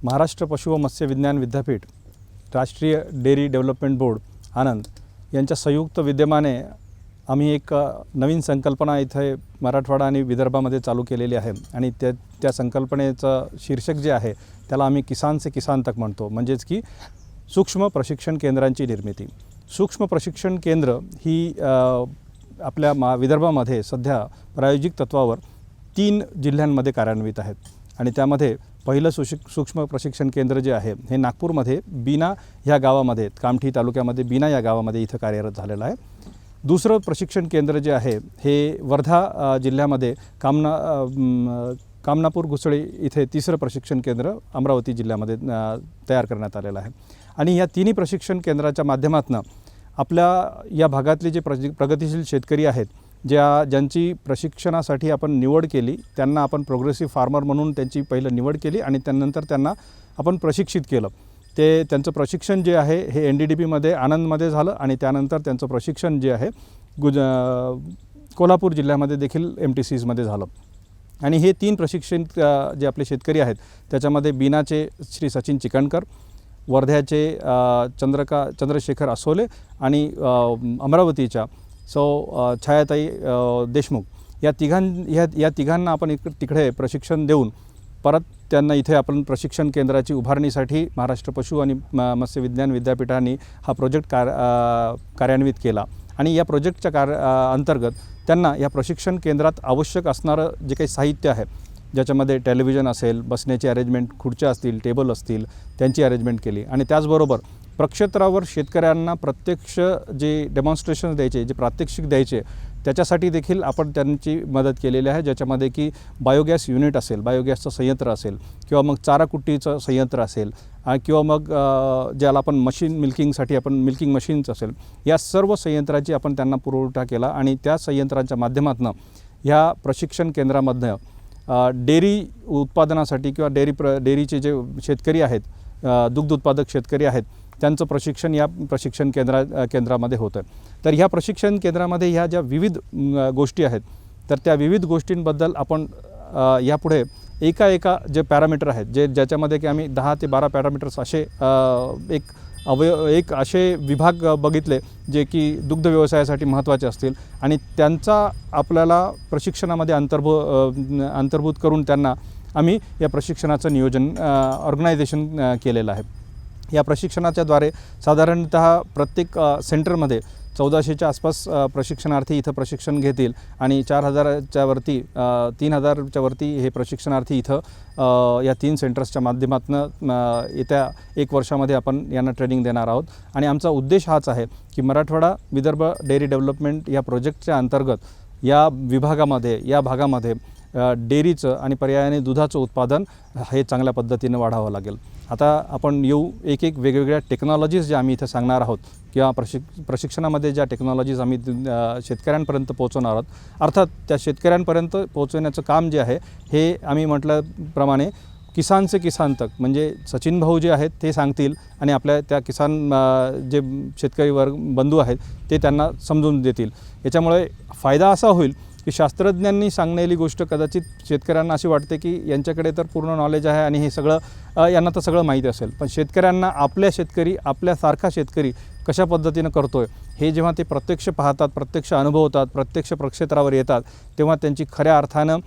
महाराष्ट्र पशु व मत्स्य विज्ञान विद्यापीठ, राष्ट्रीय डेअरी डेव्हलपमेंट बोर्ड आनंद यांच्या संयुक्त विद्यमाने आम्ही एक नवीन संकल्पना इथे मराठवाडा आणि विदर्भामध्ये चालू केलेली आहे आणि त्या संकल्पनेचं शीर्षक जे आहे त्याला आम्ही किसान से किसान तक म्हणतो, म्हणजेच की सूक्ष्म प्रशिक्षण केंद्रांची निर्मिती। सूक्ष्म प्रशिक्षण केंद्र ही आपल्या विदर्भामध्ये सध्या प्रायोगिक तत्वावर 3 जिल्ह्यांमध्ये कार्यान्वित आहेत आणि त्यामध्ये पहिलं सूक्ष्म प्रशिक्षण केंद्र जे आहे हे नागपूरमध्ये बीना ह्या गावामध्ये, कामठी तालुक्यामध्ये बीना या गावामध्ये इथं कार्यरत झालेलं आहे। दुसरं प्रशिक्षण केंद्र जे आहे हे वर्धा जिल्ह्यामध्ये कामनापूर घुसळी इथे तिसरं प्रशिक्षण केंद्र अमरावती जिल्ह्यामध्ये तयार करण्यात आलेलं आहे आणि या तिन्ही प्रशिक्षण केंद्राच्या माध्यमातून आपल्या या भागातले जे प्रगतिशील शेतकरी आहेत, ज्यांची प्रशिक्षणासाठी आपण निवड केली, त्यांना आपण प्रोग्रेसिव्ह फार्मर म्हणून त्यांची पहिलं निवड केली आणि त्यानंतर त्यांना आपण प्रशिक्षित केलं। त्यांचं प्रशिक्षण जे आहे हे NDDPमध्ये आनंदमध्ये झालं आणि त्यानंतर त्यांचं प्रशिक्षण जे आहे कोल्हापूर जिल्ह्यामध्ये देखील MTCsमध्ये झालं आणि हे 3 प्रशिक्षण जे आपले शेतकरी आहेत त्याच्यामध्ये बीनाचे श्री सचिन चिकणकर, वर्ध्याचे चंद्रशेखर असोले आणि अमरावतीच्या छायाताई देशमुख या तिघांना आपण तिकडे प्रशिक्षण देऊन परत त्यांना इथे आपण प्रशिक्षण केंद्राची उभारणीसाठी महाराष्ट्र पशु आणि मत्स्य विज्ञान विद्यापीठाने हा प्रोजेक्ट कार्यान्वित केला आणि या प्रोजेक्टच्या अंतर्गत त्यांना या प्रशिक्षण केंद्रात आवश्यक असणारं जे काही साहित्य आहे, ज्याच्यामध्ये टेलिव्हिजन असेल, बसण्याची अरेंजमेंट, खुर्च्या असतील, टेबल असतील, त्यांची अरेंजमेंट केली आणि त्याचबरोबर प्रक्षेत्रावर शेतकऱ्यांना प्रत्यक्ष जे डेमॉन्स्ट्रेशन द्यायचे, जे प्रात्यक्षिक द्यायचे, त्याच्यासाठी देखील आपण त्यांची मदत केलेली आहे, ज्याच्यामध्ये की बायोगॅस युनिट असेल, बायोगॅसचं संयंत्र असेल किंवा मग चारा कुट्टीचं संयंत्र असेल किंवा मग ज्याला आपण मशीन मिल्किंगसाठी आपण मिल्किंग मशीन्स असेल, या सर्व संयंत्राची आपण त्यांना पुरवठा केला आणि त्या संयंत्रांच्या माध्यमातून ह्या प्रशिक्षण केंद्रामधनं डेअरी उत्पादनासाठी किंवा डेअरीचे जे शेतकरी आहेत, दुग्ध उत्पादक शेतकरी आहेत, त्यांचं प्रशिक्षण या प्रशिक्षण केंद्रामध्ये होतं। तर ह्या प्रशिक्षण केंद्रामध्ये ह्या ज्या विविध गोष्टी आहेत, तर त्या विविध गोष्टींबद्दल आपण यापुढे एका जे पॅरामीटर आहेत, ज्याच्यामध्ये की आम्ही 10 ते 12 पॅरामीटर्स असे एक असे विभाग बघितले जे की दुग्ध व्यवसायासाठी महत्त्वाचे असतील आणि त्यांचा आपल्याला प्रशिक्षणामध्ये अंतर्भूत करून त्यांना आम्ही या प्रशिक्षणाचं नियोजन ऑर्गनायझेशन केलेलं आहे। या प्रशिक्षणाच्याद्वारे साधारणतः प्रत्येक सेंटरमध्ये 1400च्या आसपास प्रशिक्षणार्थी इथं प्रशिक्षण घेतील आणि 4000च्या वरती 3000च्या वरती हे प्रशिक्षणार्थी इथं या 3 सेंटर्सच्या माध्यमातून येत्या 1 वर्षामध्ये आपण यांना ट्रेनिंग देणार आहोत आणि आमचा उद्देश हाच आहे की मराठवाडा विदर्भ डेअरी डेव्हलपमेंट या प्रोजेक्टच्या अंतर्गत या विभागामध्ये, या भागामध्ये डेअरीचं आणि पर्यायाने दुधाचं उत्पादन हे चांगल्या पद्धतीने वाढावं लागेल। आता आपण एक वेगवेगळ्या टेक्नॉलॉजीज ज्या आम्ही इथं सांगणार आहोत किंवा प्रशिक्षणामध्ये ज्या टेक्नॉलॉजीज आम्ही शेतकऱ्यांपर्यंत पोहोचवणार आहोत, अर्थात त्या शेतकऱ्यांपर्यंत पोहोचवण्याचं काम जे आहे हे आम्ही म्हटल्याप्रमाणे किसान से किसान तक, म्हणजे सचिन भाऊ जे आहेत ते सांगतील आणि आपल्या त्या किसान जे शेतकरी बंधू आहेत ते त्यांना समजून देतील। याच्यामुळे फायदा असा होईल की शास्त्रज्ञांनी सांगलेली गोष्ट कदाचित शेतकऱ्यांना अशी वाटते की यांच्याकडे तर पूर्ण नॉलेज आहे आणि हे सगळं यांना तर सगळं माहिती असेल, पण शेतकऱ्यांना आपल्यासारखा शेतकरी कशा पद्धतीनं करतोय हे जेव्हा ते प्रत्यक्ष पाहतात, प्रत्यक्ष अनुभवतात, प्रत्यक्ष प्रक्षेत्रावर येतात, तेव्हा त्यांची खऱ्या अर्थानं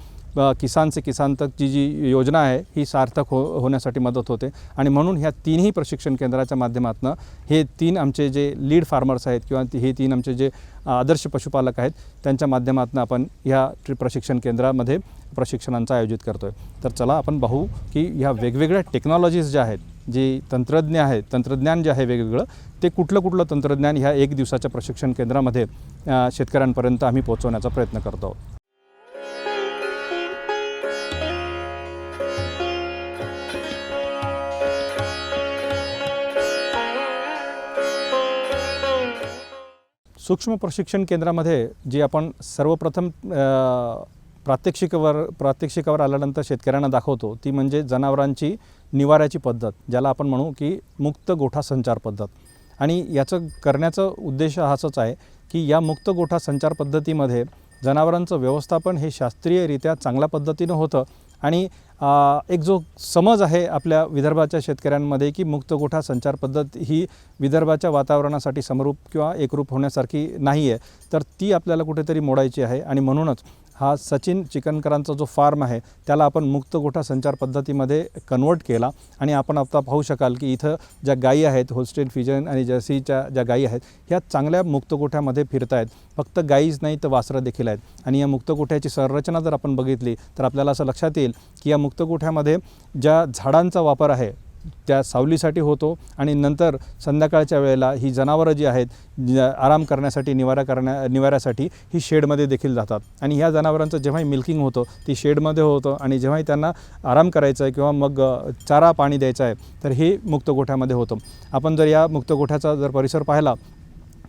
किसान से किसान तक जी योजना आहे ही सार्थक होण्यासाठी मदत होते आणि म्हणून ह्या 3ही प्रशिक्षण केंद्राच्या माध्यमातून हे 3 आमचे जे लीड फार्मर्स आहेत किंवा हे 3 आमचे जे आदर्श पशुपालक आहेत त्यांच्या माध्यमातून आपण ह्या प्रशिक्षण केंद्रामध्ये प्रशिक्षणांचं आयोजित करतो आहे। तर चला आपण पाहू की ह्या वेगवेगळ्या टेक्नॉलॉजीज ज्या आहेत जे तंत्रज्ञान जे आहे वेगवेगळं, ते कुठलं तंत्रज्ञान ह्या 1 दिवसाच्या प्रशिक्षण केंद्रामध्ये शेतकऱ्यांपर्यंत आम्ही पोहोचवण्याचा प्रयत्न करतो आहोत. सूक्ष्म प्रशिक्षण केंद्रामध्ये जी आपण सर्वप्रथम प्रात्यक्षिकावर आल्यानंतर शेतकऱ्यांना दाखवतो ती म्हणजे जनावरांची निवाऱ्याची पद्धत, ज्याला आपण म्हणू की मुक्त गोठा संचार पद्धत. आणि याचं करण्याचा उद्देश हाच आहे की या मुक्त गोठा संचार पद्धतीमध्ये जनावरांचं व्यवस्थापन हे शास्त्रीयरित्या चांगल्या पद्धतीनं होतं. आणि एक जो समज आहे आपल्या विदर्भाच्या शेतकऱ्यांमध्ये की मुक्त गोठा संचार पद्धत ही विदर्भाच्या वातावरणासाठी समरूप किंवा एकरूप होण्यासारखी नाही आहे, तर ती आपल्याला कुठेतरी मोडायची आहे. आणि म्हणूनच हा सचिन चिकनकरांचा जो फार्म आहे त्याला आपण मुक्त गोठा संचार पद्धतीमध्ये कन्वर्ट केला. आणि आपण आता पाहू शकाल की इथं ज्या गायी आहेत, होल्स्टेन फ्रिजियन आणि जर्सीच्या ज्या गायी आहेत ह्या चांगल्या मुक्त गोठ्यामध्ये फिरत आहेत. फक्त गायीच नाही तर वासरं देखील आहेत. आणि या मुक्त गोठ्याची संरचना जर आपण बघितली तर आपल्याला असं लक्षात येईल की या मुक्त गोठ्यामध्ये ज्या झाडांचा वापर आहे त्या सावलीसाठी होतो आणि नंतर संध्याकाळच्या वेळेला ही जनावरं जी आहेत आराम करण्यासाठी निवाऱ्यासाठी ही शेडमध्ये देखील जातात. आणि ह्या जनावरांचं जेव्हाही मिल्किंग होतं ती शेडमध्ये होतं आणि जेव्हाही त्यांना आराम करायचा आहे किंवा मग चारा पाणी द्यायचं आहे तर हे मुक्त गोठ्यामध्ये होतं. आपण जर या मुक्त गोठ्याचा जर परिसर पाहिला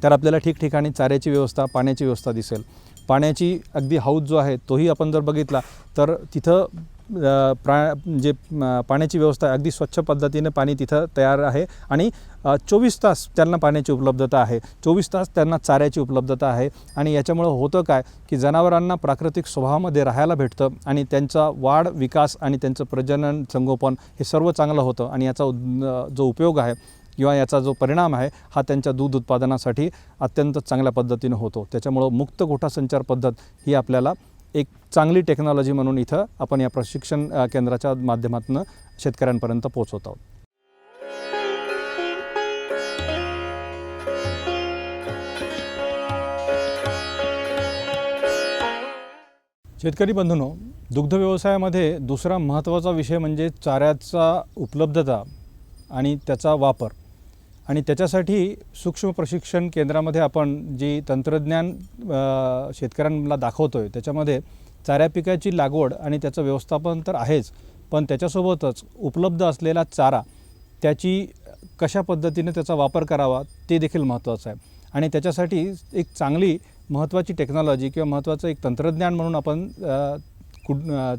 तर आपल्याला ठिकठिकाणी चाऱ्याची व्यवस्था, पाण्याची व्यवस्था दिसेल. पाण्याची अगदी हौद जो आहे तोही आपण जर बघितला तर तिथं पाण्याची व्यवस्था अगदी स्वच्छ पद्धतीने पाणी तिथं तयार आहे. आणि 24 तास त्यांना पाण्याची उपलब्धता आहे, 24 तास त्यांना चाऱ्याची उपलब्धता आहे. आणि याच्यामुळं होतं काय की जनावरांना प्राकृतिक स्वभावामध्ये राहायला भेटतं आणि त्यांचा वाढ, विकास आणि त्यांचं प्रजनन, संगोपन हे सर्व चांगलं होतं. आणि याचा जो उपयोग आहे किंवा याचा जो परिणाम आहे हा त्यांच्या दूध उत्पादनासाठी अत्यंत चांगल्या पद्धतीनं होतो. त्याच्यामुळं मुक्त गोठा संचार पद्धत ही आपल्याला एक चांगली टेक्नॉलॉजी म्हणून इथं आपण या प्रशिक्षण केंद्राच्या माध्यमातून शेतकऱ्यांपर्यंत पोहोचवत आहोत. शेतकरी बंधूंनो, दुग्ध व्यवसायामध्ये दुसरा महत्त्वाचा विषय म्हणजे चाऱ्याचा उपलब्धता आणि त्याचा वापर. आणि त्याच्यासाठी सूक्ष्म प्रशिक्षण केंद्रामध्ये आपण जी तंत्रज्ञान शेतकऱ्यांना दाखवतो आहे त्याच्यामध्ये चाऱ्या पिकाची लागवड आणि त्याचं व्यवस्थापन तर आहेच, पण त्याच्यासोबतच उपलब्ध असलेला चारा त्याची कशा पद्धतीने त्याचा वापर करावा ते देखील महत्त्वाचं आहे. आणि त्याच्यासाठी एक चांगली महत्त्वाची टेक्नॉलॉजी किंवा महत्त्वाचं एक तंत्रज्ञान म्हणून आपण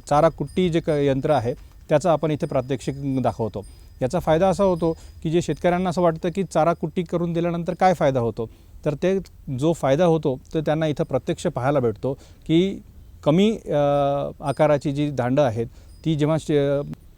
चारा कुट्टी जे यंत्र आहे त्याचा आपण इथे प्रात्यक्षिक दाखवतो. याचा फायदा असा होतो की जे शेतकऱ्यांना असं वाटतं की चारा कुट्टी करून दिल्यानंतर काय फायदा होतो, तर ते जो फायदा होतो तो त्यांना इथं प्रत्यक्ष पाहायला भेटतो की कमी आकाराची जी दांडं आहेत ती जेव्हा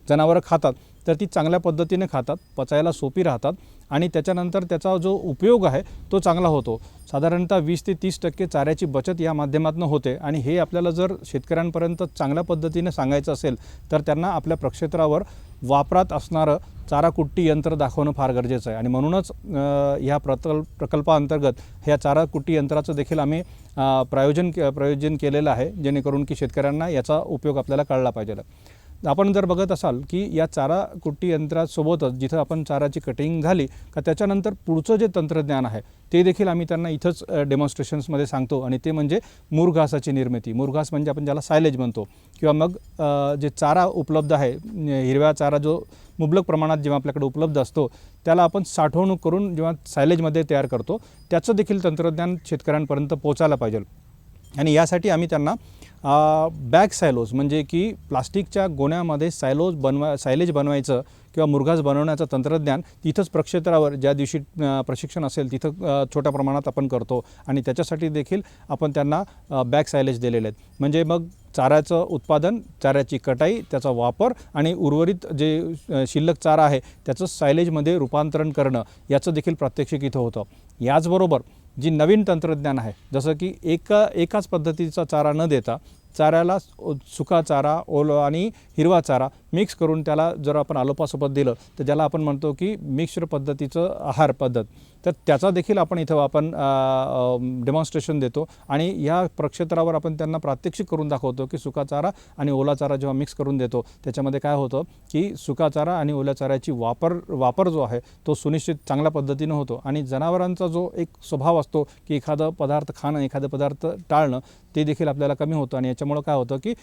जनावरं खातात तर ती चांगल्या पद्धतीने खातात, पचायला सोपी राहतात आणि त्याच्यानंतर त्याचा जो उपयोग आहे तो चांगला होतो. साधारणतः 20 ते 30% चाऱ्याची बचत या माध्यमातून होते. आणि हे आपल्याला जर शेतकऱ्यांपर्यंत चांगल्या पद्धतीने सांगायचं असेल तर त्यांना आपल्या प्रक्षेत्रावर वापरात असणारं चारा कुट्टी यंत्र दाखवणं फार गरजेचं आहे. आणि म्हणूनच ह्या प्रकल्पाअंतर्गत ह्या चारा कुट्टी यंत्राचं देखील आम्ही प्रयोजन केलेलं आहे, जेणेकरून की शेतकऱ्यांना याचा उपयोग आपल्याला कळला पाहिजे. आपण जर बघत असाल की या चारा कुट्टी यंत्रासोबतच जिथं आपण चाराची कटिंग झाली का त्याच्यानंतर पुढचं जे तंत्रज्ञान आहे ते देखील आम्ही त्यांना इथंच डेमॉन्स्ट्रेशन्समध्ये सांगतो. आणि ते म्हणजे मुरघासाची निर्मिती. मुरघास म्हणजे आपण ज्याला सायलेज म्हणतो किंवा मग जे चारा उपलब्ध आहे, हिरव्या चारा जो मुबलक प्रमाणात जेव्हा आपल्याकडे उपलब्ध असतो त्याला आपण साठवणूक करून जेव्हा सायलेजमध्ये तयार करतो त्याचं देखील तंत्रज्ञान शेतकऱ्यांपर्यंत पोहोचायला पाहिजे. आणि यासाठी आम्ही त्यांना बॅग सायलोज म्हणजे की प्लास्टिकच्या गोण्यामध्ये सायलेज बनवायचं किंवा मुरघास बनवण्याचं तंत्रज्ञान तिथंच प्रक्षेत्रावर ज्या दिवशी प्रशिक्षण असेल तिथं छोट्या प्रमाणात आपण करतो. आणि त्याच्यासाठी देखील आपण त्यांना बॅग सायलेज दिलेले आहेत. म्हणजे मग चाऱ्याचं उत्पादन, चाऱ्याची कटाई, त्याचा वापर आणि उर्वरित जे शिल्लक चारा आहे त्याचं सायलेजमध्ये रूपांतरण करणं याचं देखील प्रात्यक्षिक इथं होतं. याचबरोबर जी नवीन तंत्रज्ञान आहे जसं की एकाच पद्धतीचा चारा न देता चाऱ्याला सुका चारा, ओला आणि हिरवा चारा मिक्स करून त्याला जर आपण आलोपासोबत दिलं तर ज्याला आपण म्हणतो की मिक्स्ड पद्धतीचं आहार पद्धत, तर त्याचा देखील आपण इथं आपण डेमॉन्स्ट्रेशन देतो आणि या प्रक्षेत्रावर आपण त्यांना प्रात्यक्षिक करून दाखवतो की सुका चारा आणि ओला चारा जेव्हा मिक्स करून देतो त्याच्यामध्ये काय होतं की सुका चारा आणि ओल्या चाऱ्याची वापर जो आहे तो सुनिश्चित चांगल्या पद्धतीनं होतो आणि जनावरांचा जो एक स्वभाव असतो की एखादा पदार्थ खाणं एखादा पदार्थ टाळणं ते देखील आपल्याला कमी होतं आणि याच्यामुळं काय होतं की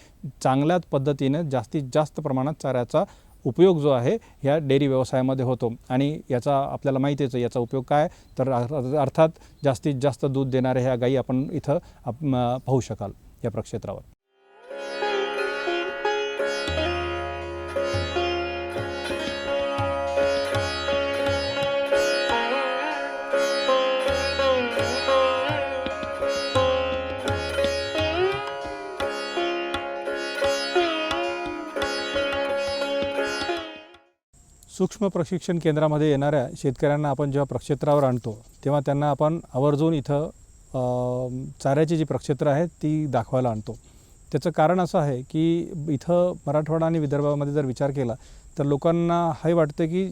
चांगल्याच पद्धतीने जास्तीत जास्त प्रमाणात चाऱ्याचा उपयोग जो आहे ह्या डेअरी व्यवसायामध्ये होतो आणि याचा आपल्याला माहितीच आहे याचा उपयोग काय तर अर्थात जास्तीत जास्त दूध देणाऱ्या ह्या गायी आपण इथं पाहू शकाल या प्रक्षेत्रावर. सूक्ष्म प्रशिक्षण केंद्रामध्ये येणाऱ्या शेतकऱ्यांना आपण जेव्हा प्रक्षेत्रावर आणतो तेव्हा त्यांना आपण आवर्जून इथं चाऱ्याची जी प्रक्षेत्र आहेत ती दाखवायला आणतो. त्याचं कारण असं आहे की इथं मराठवाडा आणि विदर्भामध्ये जर विचार केला तर लोकांना हे वाटतं की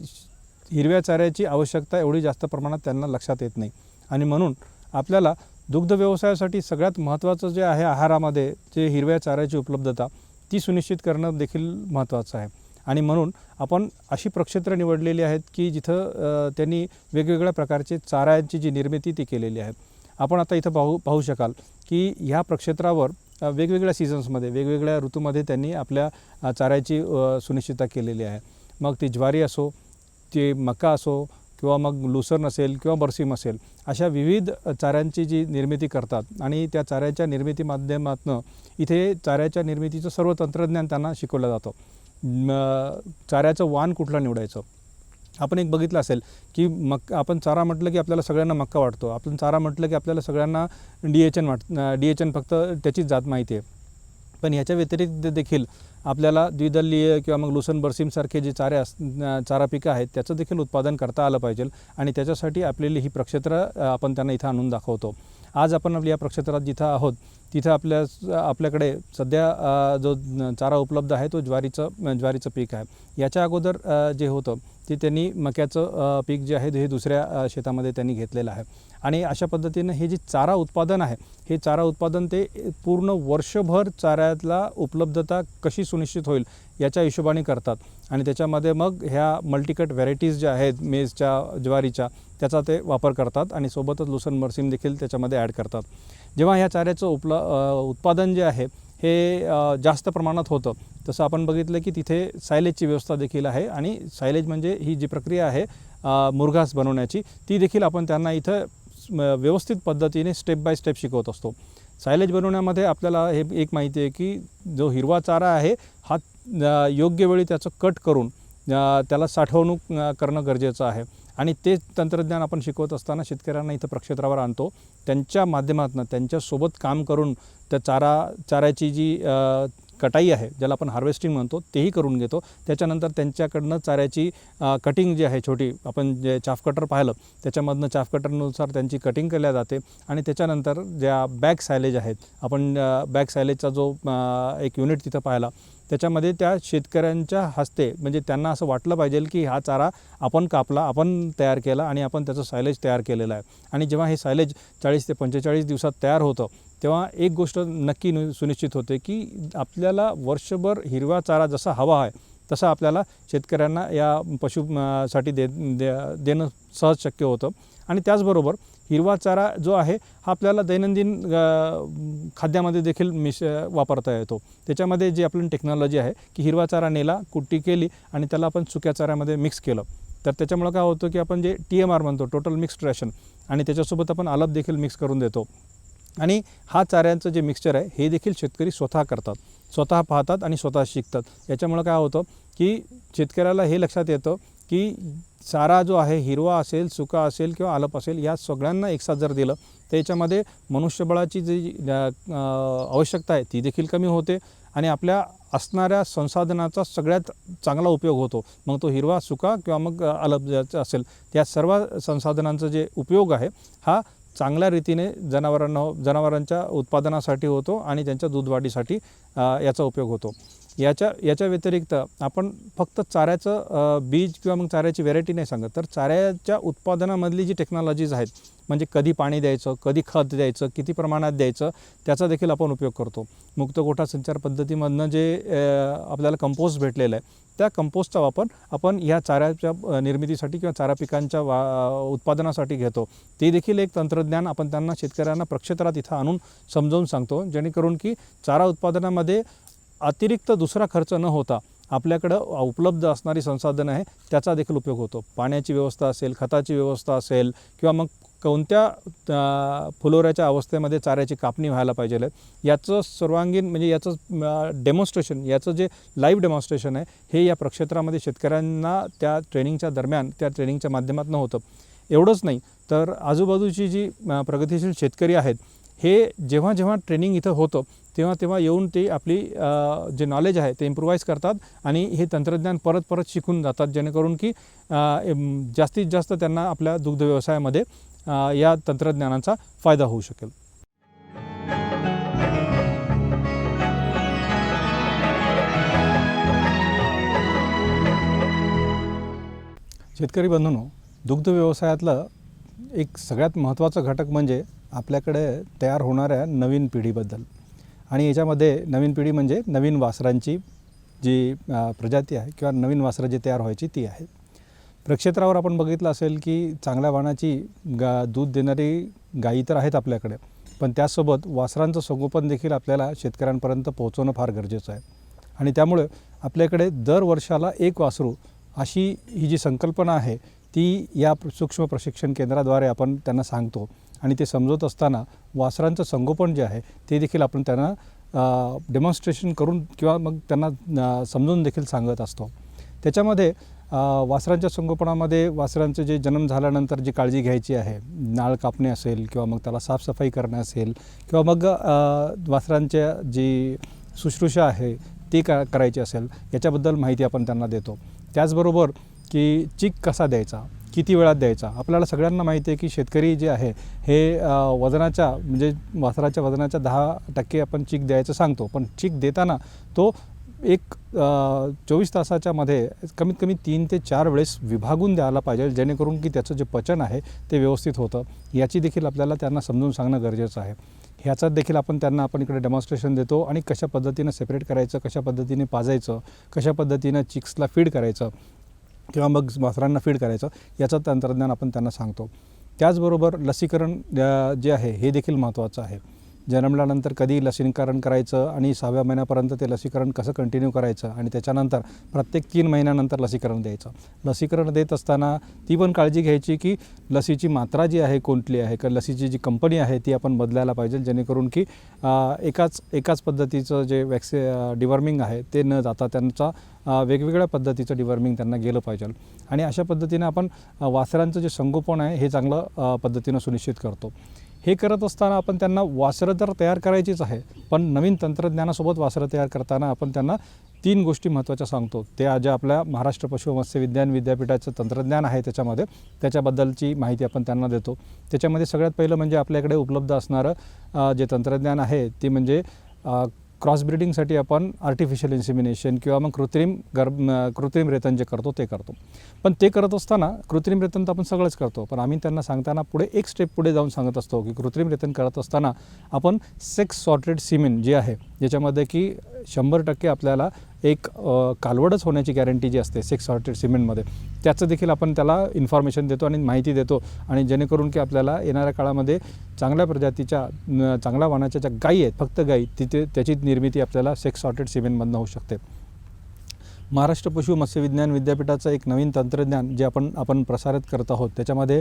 हिरव्या चाऱ्याची आवश्यकता एवढी जास्त प्रमाणात त्यांना लक्षात येत नाही आणि म्हणून आपल्याला दुग्ध व्यवसायासाठी सगळ्यात महत्त्वाचं जे आहे आहारामध्ये जे हिरव्या चाऱ्याची उपलब्धता ती सुनिश्चित करणं देखील महत्त्वाचं आहे आणि म्हणून आपण अशी प्रक्षेत्र निवडलेली आहेत की जिथं त्यांनी वेगवेगळ्या प्रकारचे चाऱ्यांची जी निर्मिती ती केलेली आहे. आपण आता इथं पाहू शकाल की ह्या प्रक्षेत्रावर वेगवेगळ्या सीझन्समध्ये वेगवेगळ्या ऋतूमध्ये त्यांनी आपल्या चाऱ्याची सुनिश्चितता केलेली आहे. मग ती ज्वारी असो, ती मका असो किंवा मग लुसर्न असेल किंवा बरसीम असेल, अशा विविध चाऱ्यांची जी निर्मिती करतात आणि त्या चाऱ्याच्या निर्मिती माध्यमातून इथे चाऱ्याच्या निर्मितीचं सर्व तंत्रज्ञान त्यांना शिकवलं जातं. चाऱ्याचं वाण कुठलं निवडायचं. आपण एक बघितलं असेल की आपण चारा म्हटलं की आपल्याला सगळ्यांना मक्का वाटतो, आपण चारा म्हटलं की आपल्याला सगळ्यांना DHN फक्त त्याचीच जात माहिती आहे. पण ह्याच्या व्यतिरिक्त देखील आपल्याला द्विदलीय किंवा मग लुसन बरसीमसारखे जे चारा पिकं आहेत त्याचं देखील उत्पादन करता आलं पाहिजे आणि त्याच्यासाठी आपल्याला ही प्रक्षेत्र आपण त्यांना इथं आणून दाखवतो. आज आपण या प्रक्षेत्रात जिथं आहोत तिथं आपल्याकडे सध्या जो चारा उपलब्ध आहे तो ज्वारीचं पीक आहे. याच्या अगोदर जे होतं ते त्यांनी मक्याचं पीक जे आहे हे दुसऱ्या शेतामध्ये त्यांनी घेतलेलं आहे आणि अशा पद्धतीनं हे जे चारा उत्पादन आहे हे चारा उत्पादन ते पूर्ण वर्षभर चाऱ्याला उपलब्धता कशी सुनिश्चित होईल याच्या हिशोबाने करतात आणि त्याच्यामध्ये मग ह्या मल्टीकट व्हरायटीज ज्या आहेत मेजच्या ज्वारीच्या त्याचा ते वापर करतात आणि सोबतच लुसन बरसीम देखील त्याच्यामध्ये ॲड करतात. जेव्हा ह्या चाऱ्याचं उत्पादन जे आहे हे जास्त प्रमाणात होतं तसं आपण बघितलं की तिथे सायलेजची व्यवस्था देखील आहे आणि सायलेज म्हणजे ही जी प्रक्रिया आहे मुरघास बनवण्याची ती देखील आपण त्यांना इथं व्यवस्थित पद्धतीने स्टेप बाय स्टेप शिकवत असतो. सायलेज बनवण्यामध्ये आपल्याला हे एक माहिती आहे की जो हिरवा चारा आहे हा योग्य वेळी त्याचं कट करून त्याला साठवणूक करणं गरजेचं आहे आणि ते तंत्रज्ञान आपण शिकवत असताना शेतकऱ्यांना इथं प्रक्षेत्रावर आणतो. त्यांच्या माध्यमातून त्यांच्यासोबत काम करून त्या चाऱ्याची जी कटाई आहे ज्याला आपण हार्वेस्टिंग म्हणतो तेही करून घेतो. त्याच्यानंतर त्यांच्याकडनं चाऱ्याची कटिंग जी आहे छोटी आपण जे चाफ कटर पाहिलं त्याच्यामधनं चाफ कटरनुसार त्यांची कटिंग केल्या जाते आणि त्याच्यानंतर ज्या बॅग सायलेज आहेत आपण बॅग सायलेजचा जो एक युनिट तिथं पाहिला त्याच्यामध्ये त्या शेतकऱ्यांच्या हस्ते म्हणजे त्यांना असं वाटलं पाहिजे की हा चारा आपण कापला, आपण तयार केला आणि आपण त्याचं सायलेज तयार केलेलं आहे आणि जेव्हा हे सायलेज 40 ते 45 दिवसात तयार होतं तेव्हा एक गोष्ट नक्की सुनिश्चित होते की आपल्याला वर्षभर हिरवा चारा जसा हवा आहे तसा आपल्याला शेतकऱ्यांना या पशुसाठी देणं सहज शक्य होतं आणि त्याचबरोबर हिरवा चारा जो आहे हा आपल्याला दैनंदिन खाद्यामध्ये देखील वापरता येतो. त्याच्यामध्ये जी आपली टेक्नॉलॉजी आहे की हिरवा चारा नेला, कुट्टी केली आणि त्याला आपण सुक्या चाऱ्यामध्ये मिक्स केलं तर त्याच्यामुळं काय होतं की आपण जे TMR म्हणतो टोटल मिक्स्ड रॅशन आणि त्याच्यासोबत आपण आलप देखील मिक्स करून देतो आणि हा चाऱ्यांचं जे मिक्सचर आहे हे देखील शेतकरी स्वतः करतात, स्वतः पाहतात आणि स्वतः शिकतात. याच्यामुळं काय होतं की शेतकऱ्याला हे लक्षात येतं की चारा जो आहे हिरवा असेल, सुका असेल किंवा आलप असेल या सगळ्यांना एकसाथ जर दिलं तर याच्यामध्ये मनुष्यबळाची जी आवश्यकता आहे ती देखील कमी होते आणि आपल्या असणाऱ्या संसाधनाचा सगळ्यात चांगला उपयोग होतो. मग तो हिरवा, सुका किंवा मग आलप असेल त्या सर्व संसाधनांचा जे उपयोग आहे हा चांगल्या रीतीने जनावरांच्या उत्पादनासाठी होतो आणि त्यांच्या दूध वाढीसाठी याचा उपयोग होतो. याच्या व्यतिरिक्त आपण फक्त चाऱ्याचं बीज किंवा मग चाऱ्याची व्हेरायटी नाही सांगत, तर चाऱ्याच्या उत्पादनामधली जी टेक्नॉलॉजीज आहेत, म्हणजे कधी पाणी द्यायचं, कधी खत द्यायचं, किती प्रमाणात द्यायचं, त्याचा देखील आपण उपयोग करतो. मुक्त गोठा संचार पद्धतीमधनं जे आपल्याला कंपोस्ट भेटलेलं आहे, त्या कंपोस्टचा वापर आपण ह्या चाऱ्याच्या निर्मितीसाठी किंवा चारा पिकांच्या उत्पादनासाठी घेतो. ते देखील एक तंत्रज्ञान आपण त्यांना शेतकऱ्यांना प्रक्षेत्रात इथं आणून समजावून सांगतो, जेणेकरून की चारा उत्पादनामध्ये अतिरिक्त दुसरा खर्च न होता आपल्याकडं उपलब्ध असणारी संसाधनं आहे त्याचा देखील उपयोग होतो. पाण्याची व्यवस्था असेल, खताची व्यवस्था असेल, किंवा मग कोणत्या फुलोऱ्याच्या अवस्थेमध्ये चाऱ्याची कापणी व्हायला पाहिजे, याचं सर्वांगीण म्हणजे याचं डेमॉन्स्ट्रेशन, याचं जे लाईव्ह डेमॉन्स्ट्रेशन आहे हे या प्रक्षेत्रामध्ये शेतकऱ्यांना त्या ट्रेनिंगच्या दरम्यान, त्या ट्रेनिंगच्या माध्यमातून होतं. एवढंच नाही तर आजूबाजूची जी प्रगतिशील शेतकरी आहेत, हे जेव्हा जेव्हा ट्रेनिंग इथं होतं तेव्हा येऊन ते आपली जे नॉलेज आहे ते इम्प्रूव्हाइज करतात आणि हे तंत्रज्ञान परत शिकून जातात, जेणेकरून की जास्तीत जास्त त्यांना आपल्या दुग्ध व्यवसायामध्ये या तंत्रज्ञानाचा फायदा होऊ शकेल. शेतकरी बंधूंनो, दुग्ध व्यवसायातलं एक सगळ्यात महत्त्वाचं घटक म्हणजे आपल्याकडे तयार होणाऱ्या नवीन पिढीबद्दल. आणि याच्यामध्ये नवीन पिढी म्हणजे नवीन वासरांची जी प्रजाती आहे किंवा नवीन वासरं जी तयार व्हायची ती आहे. प्रक्षेत्रावर आपण बघितलं असेल की चांगल्या वाणाची दूध देणारी गायी तर आहेत आपल्याकडे, पण त्यासोबत वासरांचं संगोपन देखील आपल्याला शेतकऱ्यांपर्यंत पोहोचवणं फार गरजेचं आहे. आणि त्यामुळे आपल्याकडे दर वर्षाला एक वासरू अशी ही जी संकल्पना आहे ती या सूक्ष्म प्रशिक्षण केंद्राद्वारे आपण त्यांना सांगतो. आणि ते समजवत असताना वासरांचं संगोपन जे आहे ते देखील आपण त्यांना डेमॉन्स्ट्रेशन करून किंवा मग त्यांना समजून देखील सांगत असतो. त्याच्यामध्ये वासरांच्या संगोपनामध्ये वासरांचे जे जन्म झाल्यानंतर जी काळजी घ्यायची आहे, नाळ कापणे असेल किंवा मग त्याला साफसफाई करणे असेल किंवा मग वासरांच्या जी शुश्रूषा आहे ती करायची असेल, याच्याबद्दल माहिती आपण त्यांना देतो. त्याचबरोबर की चीक कसा द्यायचा, किती वेळात द्यायचा. आपल्याला सगळ्यांना माहिती आहे की शेतकरी जे आहे हे वजनाच्या म्हणजे वासराच्या वजनाच्या 10% आपण चीक द्यायचं सांगतो, पण चीक देताना तो एक 24 तासाच्या मध्ये कमीत कमी 3 ते 4 वेळेस विभागून द्यायला पाहिजे, जेणेकरून की त्याचं जे पचन आहे ते व्यवस्थित होतं. याची देखील आपल्याला त्यांना समजून सांगणं गरजेचं आहे. ह्याचाच देखील आपण इकडे डेमॉन्स्ट्रेशन देतो आणि कशा पद्धतीनं सेपरेट करायचं, कशा पद्धतीने पाजायचं, कशा पद्धतीनं चिक्सला फीड करायचं किंवा मग वासरांना फीड करायचं, याचं तंत्रज्ञान आपण त्यांना सांगतो. त्याचबरोबर लसीकरण जे आहे हे देखील महत्त्वाचं आहे. जन्मल्यानंतर कधी लसीकरण करायचं आणि 6व्या महिन्यापर्यंत ते लसीकरण कसं कंटिन्यू करायचं आणि त्याच्यानंतर प्रत्येक 3 महिन्यानंतर लसीकरण द्यायचं. लसीकरण देत असताना ती पण काळजी घ्यायची की लसीची मात्रा जी आहे कोणती आहे, कारण लसीची जी कंपनी आहे ती आपण बदलायला पाहिजे, जेणेकरून की एकाच पद्धतीचं जे डिवर्मिंग आहे ते न जाता त्यांचा वेगवेगळ्या पद्धतीचं डिवर्मिंग त्यांना गेलं पाहिजे. आणि अशा पद्धतीनं आपण वासरांचं जे संगोपन आहे हे चांगलं पद्धतीनं सुनिश्चित करतो. हे करत असताना आपण त्यांना वासरं तर तयार करायचीच आहे, पण नवीन तंत्रज्ञानासोबत वासरं तयार करताना आपण त्यांना 3 गोष्टी महत्त्वाच्या सांगतो. त्या ज्या आपल्या महाराष्ट्र पशु व मत्स्य विज्ञान विद्यापीठाचं तंत्रज्ञान आहे त्याच्याबद्दलची माहिती आपण त्यांना देतो. त्याच्यामध्ये सगळ्यात पहिलं म्हणजे आपल्याकडे उपलब्ध असणारं जे तंत्रज्ञान आहे ते म्हणजे क्रॉस ब्रीडिंगसाठी आपण आर्टिफिशियल इन्सिमिनेशन किंवा मग कृत्रिम रेतन जे करतो ते करतो. पण ते करत असताना कृत्रिम रेतन तर आपण सगळंच करतो, पण आम्ही त्यांना सांगताना पुढे एक स्टेप पुढे जाऊन सांगत असतो की कृत्रिम रेतन करत असताना आपण सेक्स सॉर्टेड सिमेन जे आहे ज्याच्यामध्ये की 100% आपल्याला एक कालवडच होण्याची गॅरंटी जी असते सेक्स सॉर्टेड सिमेंटमध्ये, त्याचं देखील आपण त्याला इन्फॉर्मेशन देतो आणि माहिती देतो. आणि जेणेकरून की आपल्याला येणाऱ्या काळामध्ये चांगल्या प्रजातीच्या चांगल्या वाणाच्या ज्या गायी आहेत, फक्त गायी, तिथे त्याची निर्मिती आपल्याला सेक्स सॉर्टेड सिमेंटमधनं होऊ शकते. महाराष्ट्र पशु मत्स्य विज्ञान विद्यापीठाचं एक नवीन तंत्रज्ञान जे आपण प्रसारित करत आहोत त्याच्यामध्ये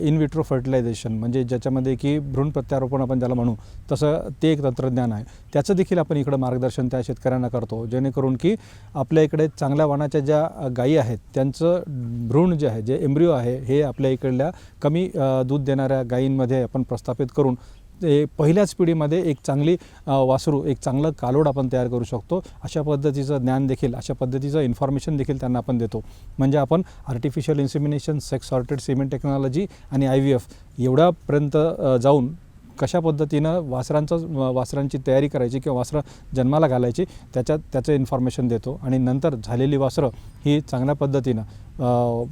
इन विट्रो फर्टिलायझेशन म्हणजे ज्याच्यामध्ये की भ्रूण प्रत्यारोपण आपण ज्याला म्हणू तसं ते एक तंत्रज्ञान आहे. त्याचं देखील आपण इकडं मार्गदर्शन त्या शेतकऱ्यांना करतो, जेणेकरून की आपल्या इकडे चांगल्या वाणाच्या ज्या गायी आहेत त्यांचं भ्रूण जे आहे जे एम्ब्रिओ आहे हे आपल्या इकडल्या कमी दूध देणाऱ्या गायींमध्ये आपण प्रस्थापित करून ते पहिल्याच पिढीमध्ये एक चांगली वासरू एक चांगलं कालोड आपण तयार करू शकतो. अशा पद्धतीचं ज्ञान देखील अशा पद्धतीचं इन्फॉर्मेशन देखील त्यांना आपण देतो. म्हणजे आपण artificial insemination, sex sorted semen technology आणि IVF एवढ्यापर्यंत जाऊन कशा पद्धतीनं वासरांची तयारी करायची किंवा वासरं जन्माला घालायची त्याचं इन्फॉर्मेशन देतो. आणि नंतर झालेली वासरं ही चांगल्या पद्धतीनं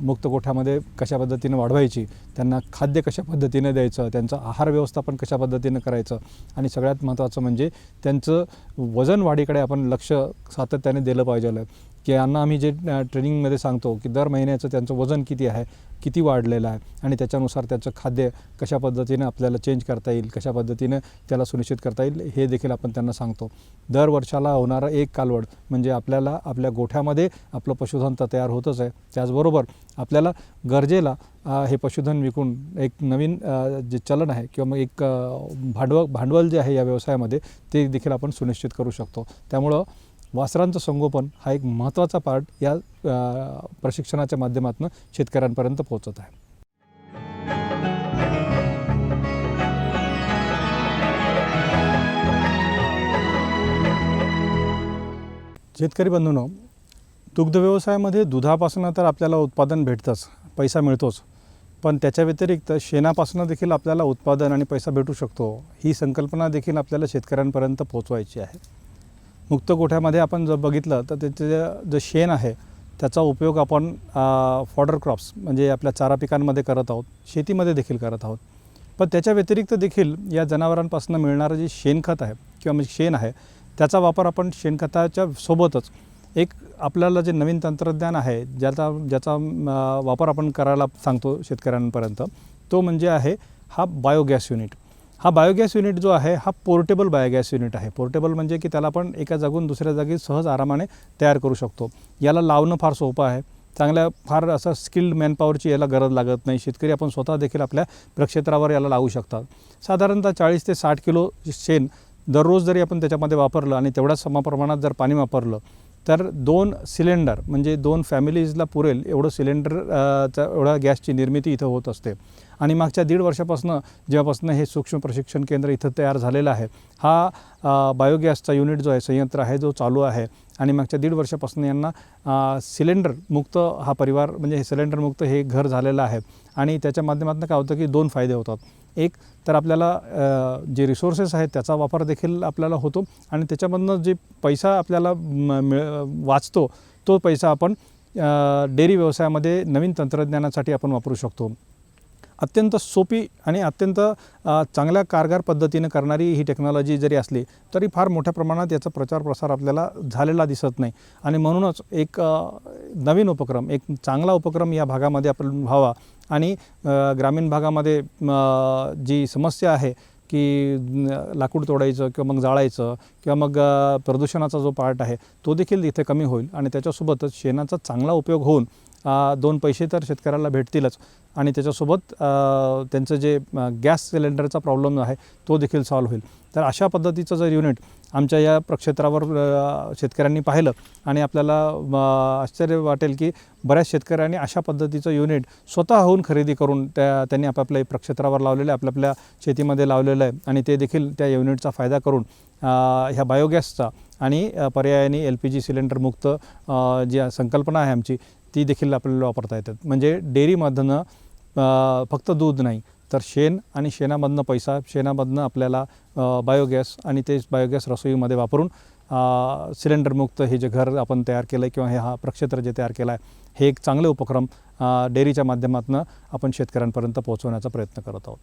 मुक्त गोठ्यामध्ये कशा पद्धतीनं वाढवायची, त्यांना खाद्य कशा पद्धतीनं द्यायचं, त्यांचं आहार व्यवस्थापन कशा पद्धतीनं करायचं, आणि सगळ्यात महत्त्वाचं म्हणजे त्यांचं वजन वाढीकडे आपण लक्ष सातत्याने दिलं पाहिजे. की यांना आम्ही जे ट्रेनिंगमध्ये सांगतो की दर महिन्याचं त्यांचं वजन किती आहे, किती वाढलेलं आहे, आणि त्याच्यानुसार त्याचं खाद्य कशा पद्धतीनं आपल्याला चेंज करता येईल, कशा पद्धतीनं त्याला सुनिश्चित करता येईल, हे देखील आपण त्यांना सांगतो. दर वर्षाला होणारा एक कालवड म्हणजे आपल्याला आपल्या गोठ्यामध्ये आपलं पशुधन तर तयार होतच आहे, त्याचबरोबर आपल्याला गरजेला हे पशुधन विकून एक नवीन जे चलन आहे किंवा मग एक भांडवल जे आहे या व्यवसायामध्ये ते देखील आपण सुनिश्चित करू शकतो. त्यामुळं वासरांचं संगोपन हा एक महत्त्वाचा पार्ट या प्रशिक्षणाच्या माध्यमातून शेतकऱ्यांपर्यंत पोहोचत आहे. शेतकरी बंधूंनो, दुग्ध व्यवसायामध्ये दुधापासून तर आपल्याला उत्पादन भेटतंच, पैसा मिळतोच, पण त्याच्या व्यतिरिक्त शेणापासून देखील आपल्याला उत्पादन आणि पैसा भेटू शकतो. ही संकल्पना देखील आपल्याला शेतकऱ्यांपर्यंत पोहोचवायची आहे. मुक्त गोठ्यामध्ये आपण जर बघितलं तर त्याचं जे शेण आहे त्याचा उपयोग आपण फॉडर क्रॉप्स म्हणजे आपल्या चारा पिकांमध्ये करत आहोत, शेतीमध्ये देखील करत आहोत. पण त्याच्या व्यतिरिक्त देखील या जनावरांपासून मिळणारं जे शेणखत आहे किंवा म्हणजे शेण आहे त्याचा वापर आपण शेणखताच्या सोबतच एक आपल्याला जे नवीन तंत्रज्ञान आहे ज्याचा वापर आपण करायला सांगतो शेतकऱ्यांपर्यंत, तो म्हणजे आहे हा बायोगॅस युनिट. हा बायोगॅस युनिट जो आहे हा पोर्टेबल बायोगॅस युनिट आहे. पोर्टेबल म्हणजे की त्याला आपण एका जागून दुसऱ्या जागी सहज आरामाने तयार करू शकतो. याला लावणं फार सोपं आहे. फार असं स्किल्ड मॅनपॉवरची याला गरज लागत नाही. शेतकरी आपण स्वतः देखील आपल्या प्रक्षेत्रावर याला लावू शकतात. साधारणतः 40 ते 60 किलो शेण दररोज जरी आपण त्याच्यामध्ये वापरलं आणि तेवढ्याच समप्रमाणात जर पाणी वापरलं तर 2 सिलेंडर म्हणजे 2 फॅमिलीजला पुरेल एवढं एवढा गॅसची निर्मिती इथं होत असते. आणि मागच्या 1.5 वर्षापासून जेव्हापासून हे सूक्ष्म प्रशिक्षण केंद्र इथं तयार झालेलं आहे, हा बायोगॅसचा युनिट जो आहे, संयंत्र आहे, जो चालू आहे. आणि मागच्या 1.5 वर्षापासून यांना सिलेंडर मुक्त हा परिवार म्हणजे हे सिलेंडर मुक्त हे घर झालेलं आहे. आणि त्याच्या माध्यमातून काय होतं की 2 फायदे होतात. एक तर आपल्याला जे रिसोर्सेस आहेत त्याचा वापर देखील आपल्याला होतो आणि त्याच्यामधनं जे पैसा आपल्याला वाचतो तो पैसा आपण डेअरी व्यवसायामध्ये नवीन तंत्रज्ञानासाठी आपण वापरू शकतो. अत्यंत सोपी आणि अत्यंत चांगल्या कारगर पद्धतीने करणारी ही टेक्नॉलॉजी जरी असली तरी फार मोठ्या प्रमाणात याचा प्रचार प्रसार आपल्याला झालेला दिसत नाही. आणि म्हणूनच एक नवीन उपक्रम, एक चांगला उपक्रम या भागामध्ये आपण व्हावा आणि ग्रामीण भागामध्ये जी समस्या आहे की लाकूड तोडायचं किंवा मग जाळायचं किंवा मग प्रदूषणाचा जो पार्ट आहे तो देखील इथे कमी होईल आणि त्याच्यासोबतच शेणाचा चांगला उपयोग होऊन 2 पैसे तर शेतकऱ्याला भेटतीलच आणि त्याच्यासोबत त्यांचं जे गॅस सिलेंडरचा प्रॉब्लेम आहे तो देखील सॉल्व्ह होईल. तर अशा पद्धतीचं जर युनिट आमच्या या प्रक्षेत्रावर शेतकऱ्यांनी पाहिलं आणि आपल्याला आश्चर्य वाटेल की बऱ्याच शेतकऱ्यांनी अशा पद्धतीचं युनिट स्वतःहून खरेदी करून त्यांनी आपापल्या प्रक्षेत्रावर लावलेलं आहे, आपल्या शेतीमध्ये लावलेलं आहे आणि ते देखील त्या युनिटचा फायदा करून ह्या बायोगॅसचा आणि पर्यायाने LPG सिलेंडर मुक्त जी संकल्पना आहे आमची ती देखील आपल्याला वापरता येतात. म्हणजे डेअरीमधनं फक्त दूध नाही तर शेण आणि शेणामधनं पैसा, शेणामधनं आपल्याला बायोगॅस आणि ते बायोगॅस रसोईमध्ये वापरून सिलेंडरमुक्त हे जे घर आपण तयार केलं आहे किंवा हा प्रक्षेत्र जे तयार केलं आहे हे एक चांगले उपक्रम डेअरीच्या माध्यमातून आपण शेतकऱ्यांपर्यंत पोहोचवण्याचा प्रयत्न करत आहोत.